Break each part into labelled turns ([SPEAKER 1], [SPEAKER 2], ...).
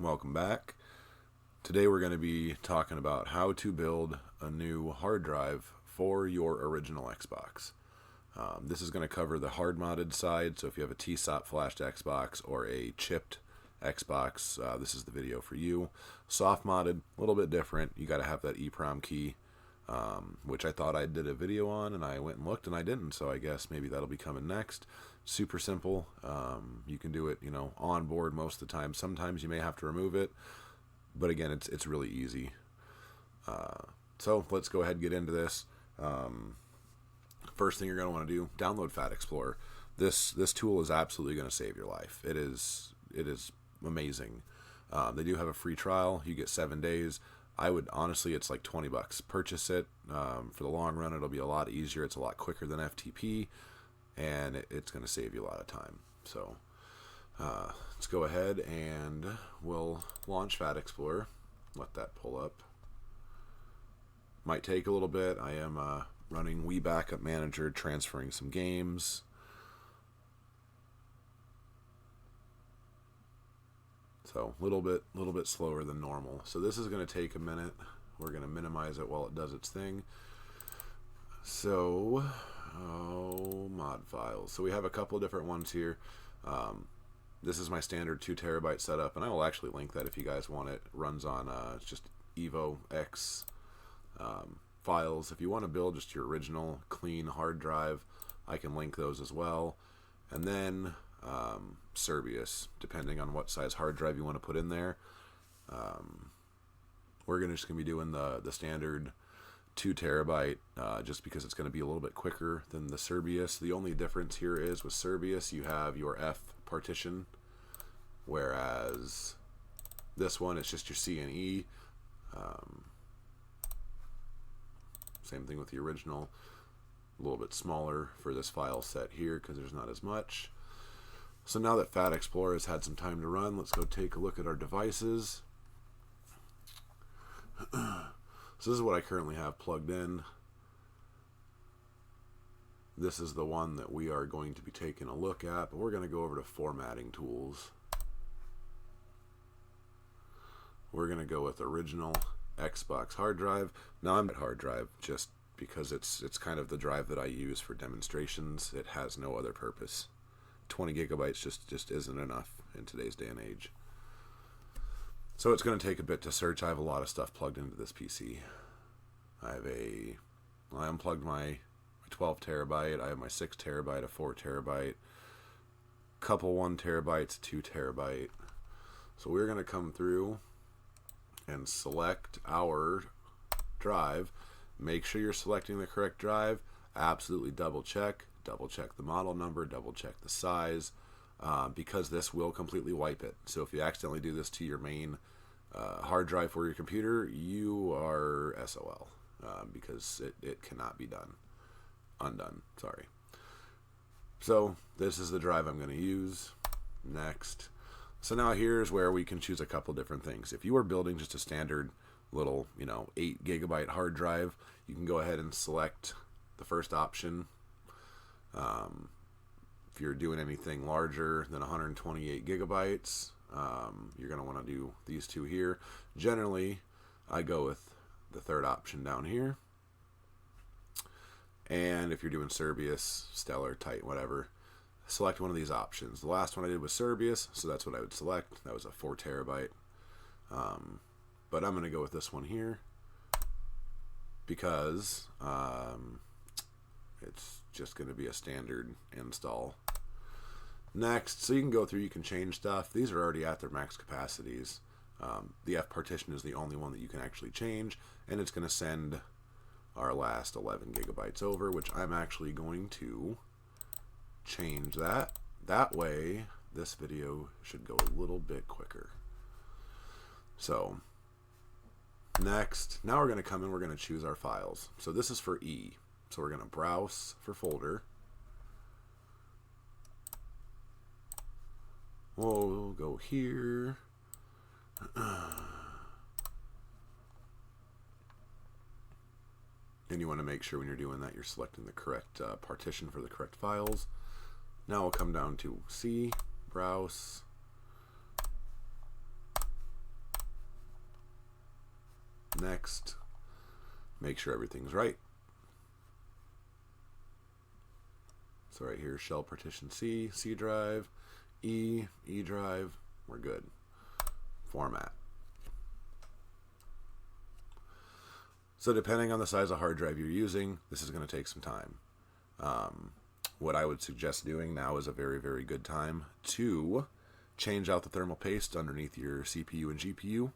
[SPEAKER 1] welcome back. Today we're going to be talking about how to build a new hard drive for your original Xbox. This is going to cover the hard modded side, so if you have a TSOP flashed Xbox or a chipped Xbox, this is the video for you. Soft modded, a little bit different. You got to have that EEPROM key, which I thought I did a video on, and I went and looked and I didn't, so I guess maybe that'll be coming next. Super simple. You can do it, on board most of the time. Sometimes you may have to remove it, but again, it's really easy. So let's go ahead and get into this. First thing you're going to want to do, download FATXplorer. This tool is absolutely going to save your life. It is amazing. They do have a free trial. You get 7 days. I would honestly, it's like $20. Purchase it. For the long run, it'll be a lot easier. It's a lot quicker than FTP, and it's going to save you a lot of time. So let's go ahead and we'll launch FATXplorer. Let that pull up. Might take a little bit. I am running Wii Backup Manager, transferring some games. So a little bit slower than normal. So this is going to take a minute. We're going to minimize it while it does its thing. So, mod files. So we have a couple different ones here. This is my standard 2 terabyte setup, and I will actually link that if you guys want it. It runs on it's just Evo X files. If you want to build just your original clean hard drive, I can link those as well. And then Cerberus, depending on what size hard drive you want to put in there. We're just going to be doing the standard 2 terabyte just because it's going to be a little bit quicker than the Cerberus. The only difference here is with Cerberus you have your F partition, whereas this one it's just your C and E. Same thing with the original. A little bit smaller for this file set here because there's not as much. So now that FATXplorer has had some time to run, let's go take a look at our devices. So this is what I currently have plugged in. This is the one that we are going to be taking a look at, but we're going to go over to formatting tools. We're going to go with original Xbox hard drive. Now I'm at hard drive just because it's kind of the drive that I use for demonstrations. It has no other purpose. 20 gigabytes just isn't enough in today's day and age. So it's going to take a bit to search. I have a lot of stuff plugged into this PC. I unplugged my 12 terabyte. I have my 6 terabyte, a 4 terabyte, couple 1 terabytes, 2 terabyte. So we're going to come through and select our drive. Make sure you're selecting the correct drive. Absolutely double check the model number, double check the size, because this will completely wipe it. So if you accidentally do this to your main hard drive for your computer, you are SOL, because it cannot be undone. Sorry. So this is the drive I'm going to use. Next. So now here's where we can choose a couple different things. If you are building just a standard little 8 gigabyte hard drive, you can go ahead and select the first option. If you're doing anything larger than 128 gigabytes, you're going to want to do these two here. Generally, I go with the third option down here. And if you're doing Cerberus, Stellar, Tight, whatever, select one of these options. The last one I did was Cerberus, so that's what I would select. That was a 4 terabyte. But I'm going to go with this one here because it's just going to be a standard install. Next, so you can go through, you can change stuff. These are already at their max capacities. The F partition is the only one that you can actually change, and it's going to send our last 11 gigabytes over, which I'm actually going to change that. That way, this video should go a little bit quicker. So, next, now we're going to come in, we're going to choose our files. So this is for E. So we're going to browse for folder. We'll go here. And you want to make sure when you're doing that you're selecting the correct partition for the correct files. Now we'll come down to C, browse, Next. Make sure everything's right. So right here, shell partition C, C drive, E, E drive, we're good. Format. So depending on the size of hard drive you're using, this is going to take some time. What I would suggest doing now is a very, very good time to change out the thermal paste underneath your CPU and GPU.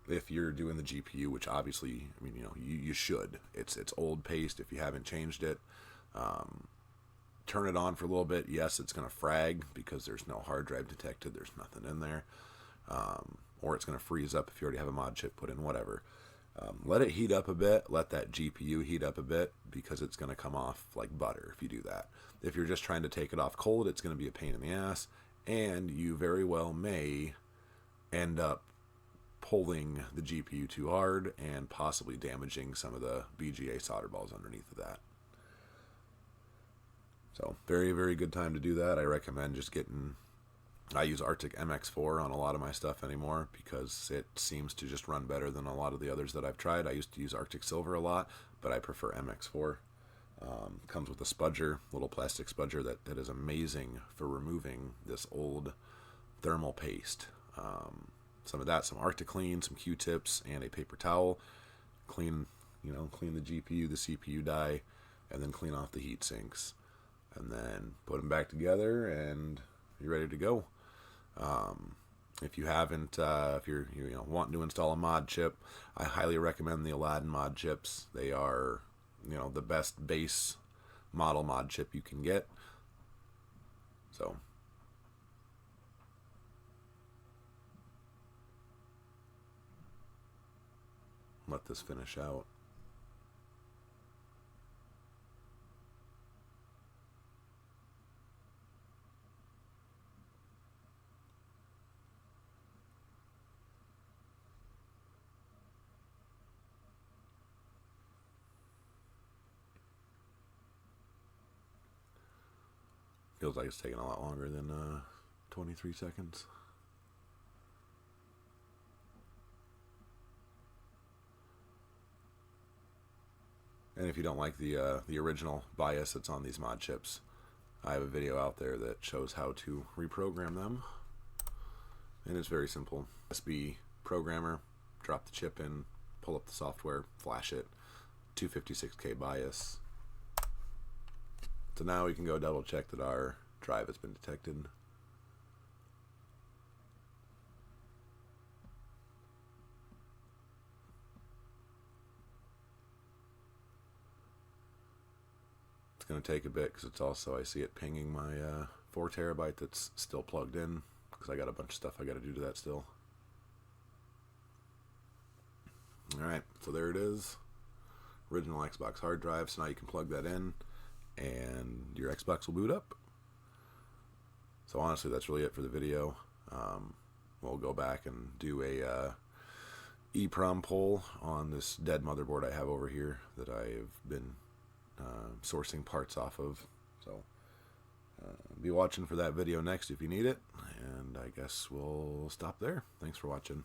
[SPEAKER 1] If you're doing the GPU, which obviously, I mean, you should. It's old paste if you haven't changed it. Turn it on for a little bit. Yes, it's going to frag because there's no hard drive detected. There's nothing in there. Or it's going to freeze up if you already have a mod chip put in, whatever. Let it heat up a bit. Let that GPU heat up a bit because it's going to come off like butter if you do that. If you're just trying to take it off cold, it's going to be a pain in the ass. And you very well may end up pulling the GPU too hard and possibly damaging some of the BGA solder balls underneath of that. So very, very good time to do that. I recommend just getting, I use Arctic MX4 on a lot of my stuff anymore because it seems to just run better than a lot of the others that I've tried. I used to use Arctic Silver a lot, but I prefer MX4. Comes with a spudger, little plastic spudger that is amazing for removing this old thermal paste. Some of that, some Arctic Clean, some Q-tips, and a paper towel. Clean the GPU, the CPU die, and then clean off the heat sinks. And then put them back together, and you're ready to go. If you haven't, if you're wanting to install a mod chip, I highly recommend the Aladdin mod chips. They are, the best base model mod chip you can get. So. Let this finish out. Feels like it's taking a lot longer than 23 seconds. And if you don't like the original BIOS that's on these mod chips, I have a video out there that shows how to reprogram them. And it's very simple. USB programmer, drop the chip in, pull up the software, flash it, 256K BIOS. So now we can go double check that our drive has been detected. It's going to take a bit because it's also, I see it pinging my 4 terabyte that's still plugged in because I got a bunch of stuff I got to do to that still. Alright, so there it is. Original Xbox hard drive. So now you can plug that in and your Xbox will boot up. So honestly, that's really it for the video. We'll go back and do a EEPROM poll on this dead motherboard I have over here that I've been sourcing parts off of. So be watching for that video next if you need it, and I guess we'll stop there. Thanks for watching.